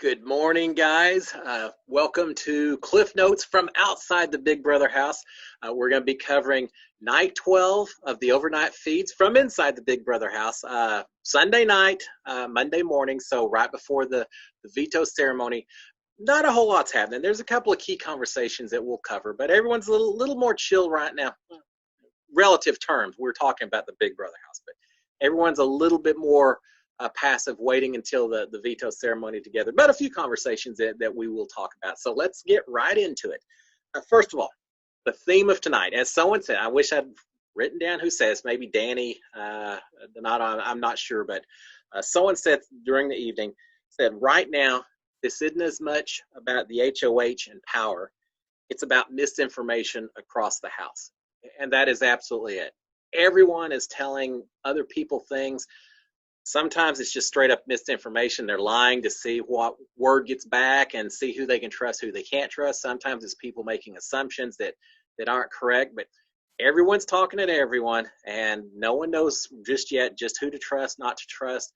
Good morning, guys. Welcome to Cliff Notes from outside the Big Brother house. We're going to be covering night 12 of the overnight feeds from inside the Big Brother house. Sunday night, Monday morning, so right before the veto ceremony. Not a whole lot's happening. There's a couple of key conversations that we'll cover, but everyone's a little more chill right now. Relative terms, we're talking about the Big Brother house, but everyone's a little bit more passive, waiting until the veto ceremony together, but a few conversations that we will talk about. So let's get right into it. First of all, the theme of tonight, as someone said, I wish I'd written down who says, maybe Danny, I'm not sure, but someone said during the evening, said right now, this isn't as much about the HOH and power, it's about misinformation across the house. And that is absolutely it. Everyone is telling other people things. Sometimes it's just straight up misinformation. They're lying to see what word gets back and see who they can trust, who they can't trust. Sometimes it's people making assumptions that aren't correct, but everyone's talking to everyone and no one knows just yet just who to trust, not to trust.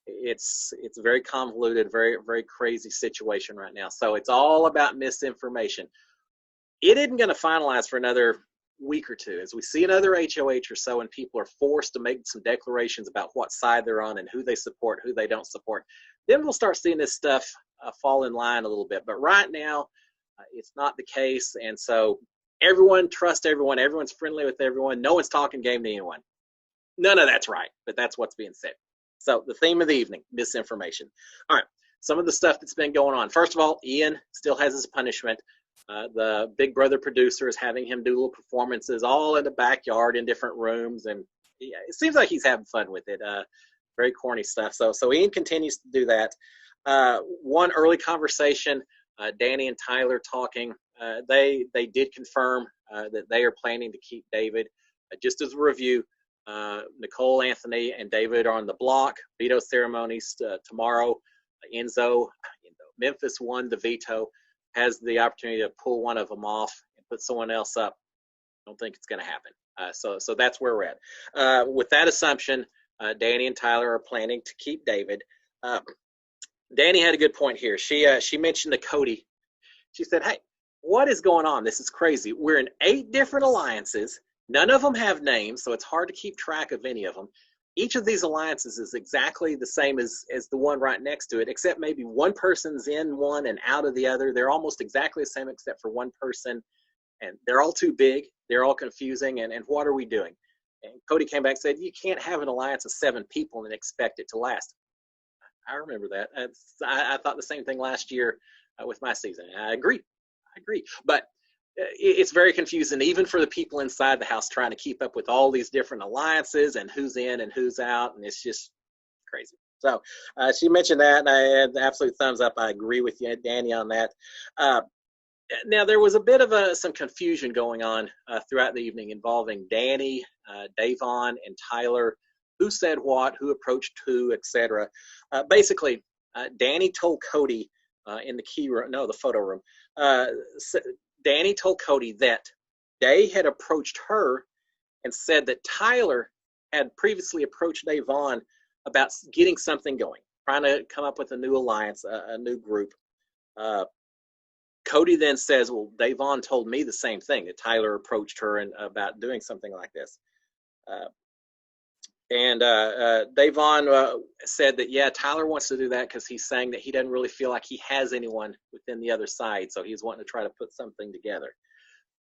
It's a very convoluted, very, very crazy situation right now. So it's all about misinformation. It isn't going to finalize for another week or two. As we see another HOH or so and people are forced to make some declarations about what side they're on and who they support, who they don't support, then we'll start seeing this stuff fall in line a little bit. But right now, it's not the case. And so everyone trusts everyone. Everyone's friendly with everyone. No one's talking game to anyone. None of that's right, but that's what's being said. So the theme of the evening, misinformation. All right, some of the stuff that's been going on. First of all, Ian still has his punishment. The Big Brother producer is having him do little performances all in the backyard in different rooms, and it seems like he's having fun with it. Very corny stuff. So Ian continues to do that. One early conversation, Danny and Tyler talking. They did confirm that they are planning to keep David. Just as a review, Nicole, Anthony, and David are on the block. Veto ceremonies tomorrow. Memphis won the veto. Has the opportunity to pull one of them off and put someone else up. I don't think it's going to happen. So that's where we're at. With that assumption, Danny and Tyler are planning to keep David. Danny had a good point here. She mentioned to Cody. She said, hey, what is going on? This is crazy. We're in 8 different alliances. None of them have names, so it's hard to keep track of any of them. Each of these alliances is exactly the same as the one right next to it, except maybe one person's in one and out of the other. They're almost exactly the same except for one person, and they're all too big. They're all confusing, and what are we doing? And Cody came back and said, you can't have an alliance of 7 people and expect it to last. I remember that. I thought the same thing last year with my season. I agree. But it's very confusing, even for the people inside the house trying to keep up with all these different alliances and who's in and who's out, and it's just crazy. So she mentioned that, and I had the absolute thumbs up. I agree with you, Danny, on that. Now, there was a bit of some confusion going on throughout the evening involving Danny, Davon, and Tyler. Who said what, who approached who, etc. Basically, Danny told Cody in the photo room, Danny told Cody that Day had approached her and said that Tyler had previously approached Davon about getting something going, trying to come up with a new alliance, a new group. Cody then says, well, Davon told me the same thing, that Tyler approached her about doing something like this. Davon said that, yeah, Tyler wants to do that because he's saying that he doesn't really feel like he has anyone within the other side, so he's wanting to try to put something together.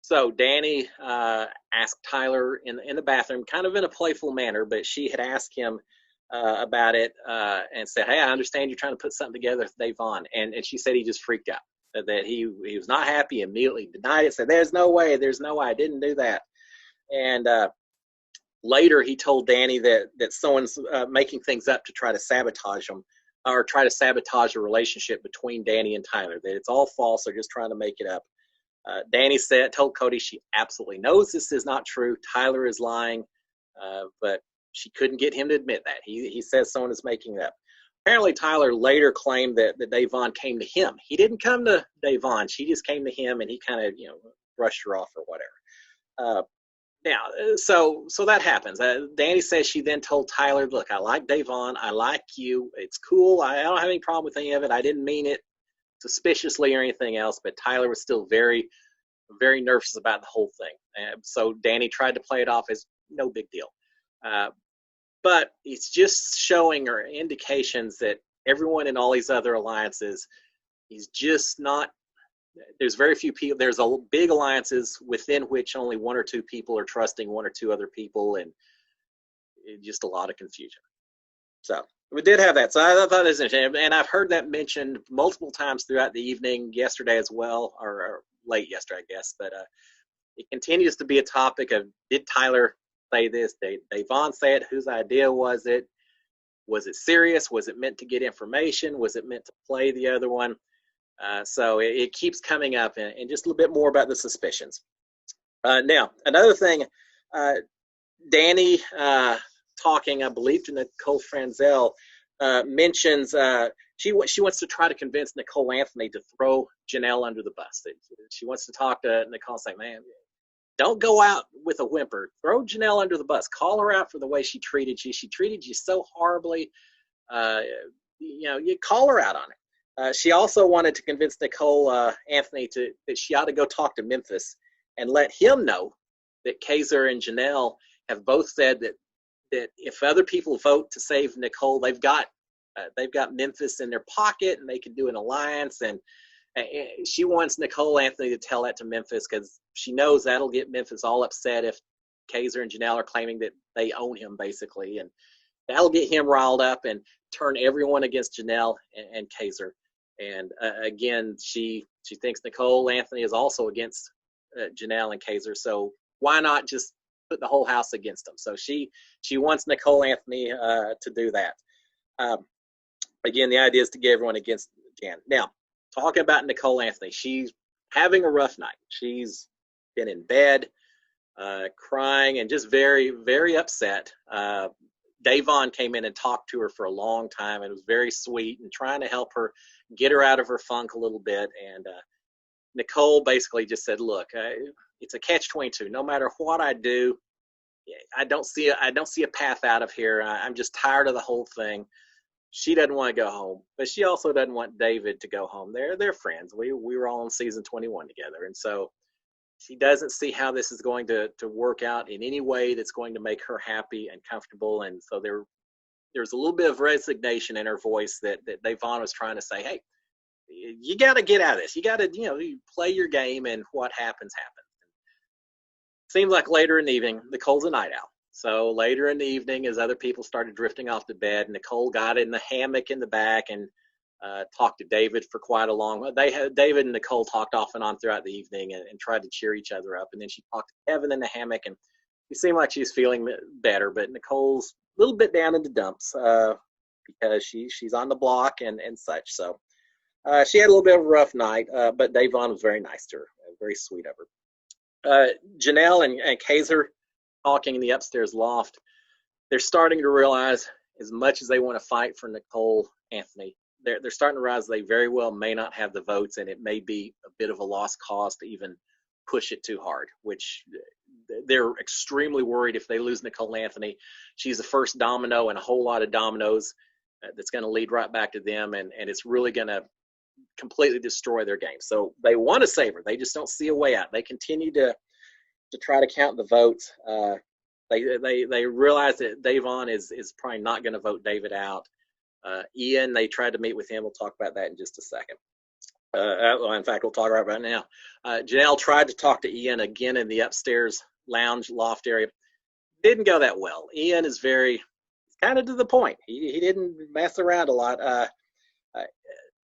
So Danny asked Tyler in the bathroom, kind of in a playful manner, but she had asked him about it and said, hey, I understand you're trying to put something together with Davon. And she said he just freaked out, that he was not happy, immediately denied it, said, there's no way, I didn't do that. And later, he told Danny that someone's making things up to try to sabotage them, or try to sabotage a relationship between Danny and Tyler, that it's all false, they're just trying to make it up. Danny told Cody she absolutely knows this is not true. Tyler is lying, but she couldn't get him to admit that. He says someone is making it up. Apparently, Tyler later claimed that Davon came to him. He didn't come to Davon. She just came to him, and he kind of, brushed her off or whatever. Now, so that happens. Danny says she then told Tyler, look, I like Davon. I like you. It's cool. I don't have any problem with any of it. I didn't mean it. suspiciously or anything else, but Tyler was still very, very nervous about the whole thing. And so Danny tried to play it off as no big deal. But it's just showing or indications that everyone in all these other alliances is just not, there's very few people, there's a big alliances within which only one or two people are trusting one or two other people, and just a lot of confusion. So we did have that. So I thought it was interesting. And I've heard that mentioned multiple times throughout the evening, yesterday as well, or late yesterday, I guess. But it continues to be a topic of, did Tyler say this? Did Davon say it? Whose idea was it? Was it serious? Was it meant to get information? Was it meant to play the other one? So it keeps coming up, and just a little bit more about the suspicions. Now, another thing, Danny talking, I believe, to Nicole Franzel, mentions she wants to try to convince Nicole Anthony to throw Janelle under the bus. She wants to talk to Nicole and say, man, don't go out with a whimper. Throw Janelle under the bus. Call her out for the way she treated you. She treated you so horribly. You call her out on it. She also wanted to convince Nicole Anthony that she ought to go talk to Memphis and let him know that Kaiser and Janelle have both said that if other people vote to save Nicole, they've got Memphis in their pocket and they can do an alliance. And she wants Nicole Anthony to tell that to Memphis, because she knows that'll get Memphis all upset if Kaiser and Janelle are claiming that they own him, basically. And that'll get him riled up and turn everyone against Janelle and Kaiser. And again, she thinks Nicole Anthony is also against Janelle and Kaiser. So why not just put the whole house against them? So she wants Nicole Anthony to do that. Again, the idea is to get everyone against Jan. Now, talking about Nicole Anthony, she's having a rough night. She's been in bed, crying, and just very, very upset. Davon came in and talked to her for a long time, and it was very sweet and trying to help her get her out of her funk a little bit. And Nicole basically just said, look, it's a catch-22. No matter what I do, I don't see a path out of here. I'm just tired of the whole thing. She doesn't want to go home, but she also doesn't want David to go home. They're friends. We were all in season 21 together, and so she doesn't see how this is going to work out in any way that's going to make her happy and comfortable. And so there's a little bit of resignation in her voice that Davon was trying to say, hey, you got to get out of this. You got to, you play your game, and what happens, happens. Seems like later in the evening, Nicole's a night owl. So later in the evening, as other people started drifting off to bed, Nicole got in the hammock in the back and talked to David for quite a long. David and Nicole talked off and on throughout the evening and tried to cheer each other up. And then she talked to Kevin in the hammock, and she seemed like she's feeling better. But Nicole's a little bit down in the dumps because she's on the block and such. So she had a little bit of a rough night, but Davon was very nice to her, very sweet of her. Janelle and Kaiser talking in the upstairs loft, they're starting to realize, as much as they want to fight for Nicole Anthony, they're starting to realize they very well may not have the votes, and it may be a bit of a lost cause to even push it too hard, which they're extremely worried if they lose Nicole Anthony. She's the first domino in a whole lot of dominoes that's going to lead right back to them, and it's really going to completely destroy their game. So they want to save her. They just don't see a way out. They continue to try to count the votes. They realize that Davon is probably not going to vote David out. Ian, they tried to meet with him. We'll talk about that in just a second. In fact, we'll talk about it now. Janelle tried to talk to Ian again in the upstairs lounge loft area. Didn't go that well. Ian is kind of to the point. He didn't mess around a lot.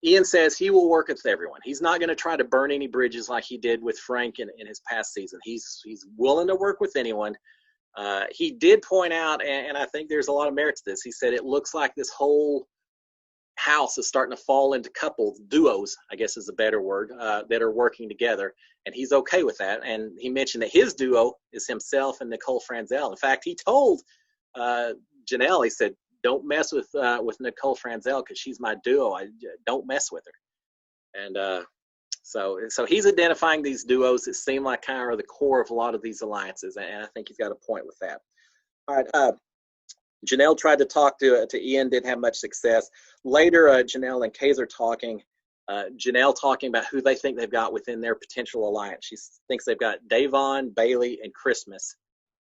Ian says he will work with everyone. He's not going to try to burn any bridges like he did with Frank in his past season. He's willing to work with anyone. He did point out, and I think there's a lot of merit to this, he said it looks like this whole house is starting to fall into couples, duos, I guess is a better word, that are working together, and he's okay with that. And he mentioned that his duo is himself and Nicole Franzel. In fact, he told Janelle, he said, don't mess with Nicole Franzel because she's my duo. I don't mess with her. And so he's identifying these duos that seem like kind of are the core of a lot of these alliances, and I think he's got a point with that. All right, Janelle tried to talk to Ian, didn't have much success. Later, Janelle and Kaiser talking. Janelle talking about who they think they've got within their potential alliance. She thinks they've got Davon, Bailey, and Christmas.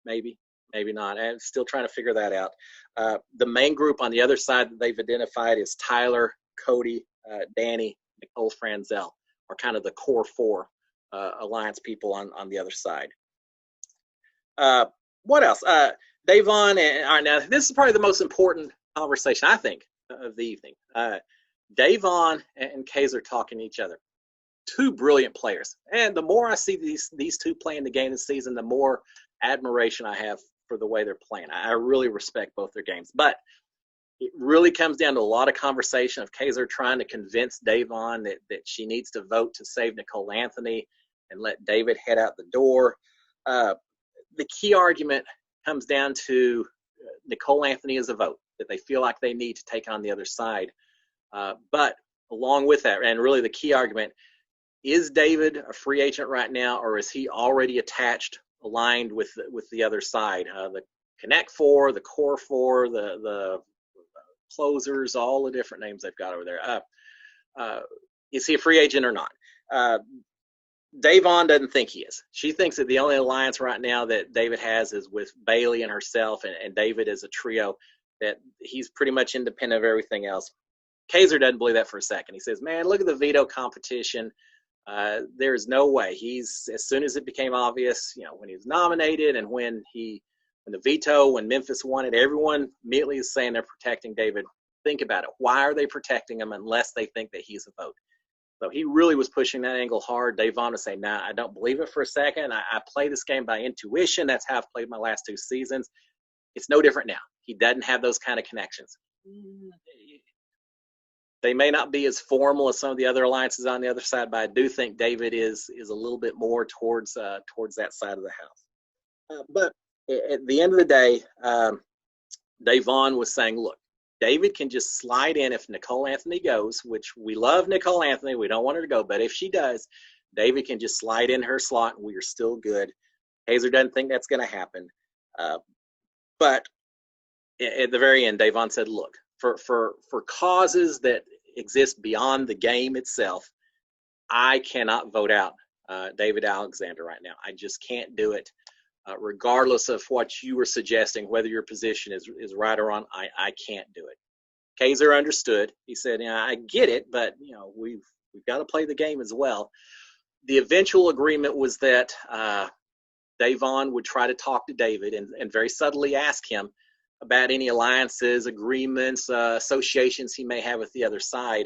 Maybe not. I'm still trying to figure that out. The main group on the other side that they've identified is Tyler, Cody, Danny, Nicole Franzel, are kind of the core four alliance people on the other side. What else? Davon, and all right, now this is probably the most important conversation, I think, of the evening. Davon and Kaiser talking to each other. Two brilliant players. And the more I see these two playing the game this season, the more admiration I have for the way they're playing. I really respect both their games. But it really comes down to a lot of conversation of Kaiser trying to convince Davon that she needs to vote to save Nicole Anthony and let David head out the door. The key argument comes down to Nicole Anthony as a vote, that they feel like they need to take on the other side. But along with that, and really the key argument, is David a free agent right now, or is he already attached, aligned with the other side? The Connect Four, the Core Four, the closers, all the different names they've got over there. Is he a free agent or not? Davon doesn't think he is. She thinks that the only alliance right now that David has is with Bailey and herself, and David is a trio, that he's pretty much independent of everything else. Kaiser doesn't believe that for a second. He says, man, look at the veto competition. There's no way. As soon as it became obvious, when he was nominated and when Memphis won it, everyone immediately is saying they're protecting David. Think about it. Why are they protecting him unless they think that he's a vote? So he really was pushing that angle hard. Davon was saying, nah, I don't believe it for a second. I play this game by intuition. That's how I've played my last two seasons. It's no different now. He doesn't have those kind of connections. They may not be as formal as some of the other alliances on the other side, but I do think David is a little bit more towards that side of the house. But at the end of the day, Davon was saying, look, David can just slide in if Nicole Anthony goes, which we love Nicole Anthony. We don't want her to go. But if she does, David can just slide in her slot and we are still good. Kaiser doesn't think that's going to happen. But at the very end, Davon said, look, for causes that exist beyond the game itself, I cannot vote out David Alexander right now. I just can't do it. Regardless of what you were suggesting, whether your position is right or wrong, I can't do it. Kaiser understood. He said, I get it, but we've got to play the game as well. The eventual agreement was that Davon would try to talk to David and very subtly ask him about any alliances, agreements, associations he may have with the other side,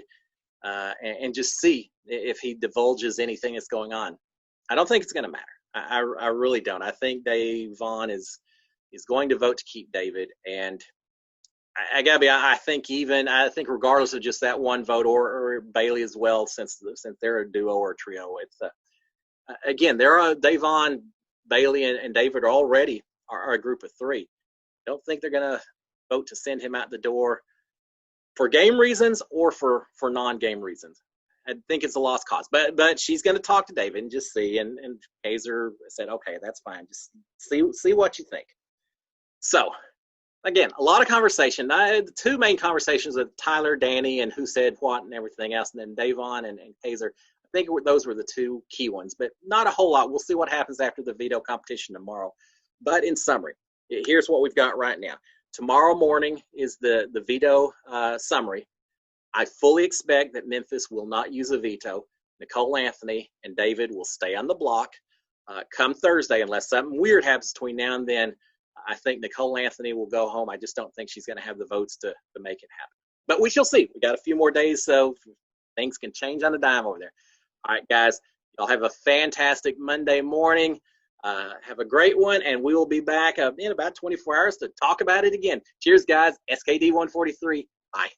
and just see if he divulges anything that's going on. I don't think it's going to matter. I really don't. I think Davon is going to vote to keep David, and I gotta be. I think regardless of just that one vote or Bailey as well, since they're a duo or a trio, it's again Davon, Bailey, and David already are a group of three. I don't think they're going to vote to send him out the door for game reasons or for non-game reasons. I think it's a lost cause. But she's going to talk to David and just see. And Kaiser said, okay, that's fine. Just see what you think. So, again, a lot of conversation. The two main conversations with Tyler, Danny, and who said what and everything else, and then Davon and Kaiser. I think those were the two key ones, but not a whole lot. We'll see what happens after the veto competition tomorrow. But in summary, here's what we've got right now. Tomorrow morning is the veto summary. I fully expect that Memphis will not use a veto. Nicole Anthony and David will stay on the block. Come Thursday, unless something weird happens between now and then, I think Nicole Anthony will go home. I just don't think she's going to have the votes to make it happen. But we shall see. We got a few more days, so things can change on a dime over there. All right, guys, y'all have a fantastic Monday morning. Have a great one, and we will be back in about 24 hours to talk about it again. Cheers, guys. SKD 143. Bye.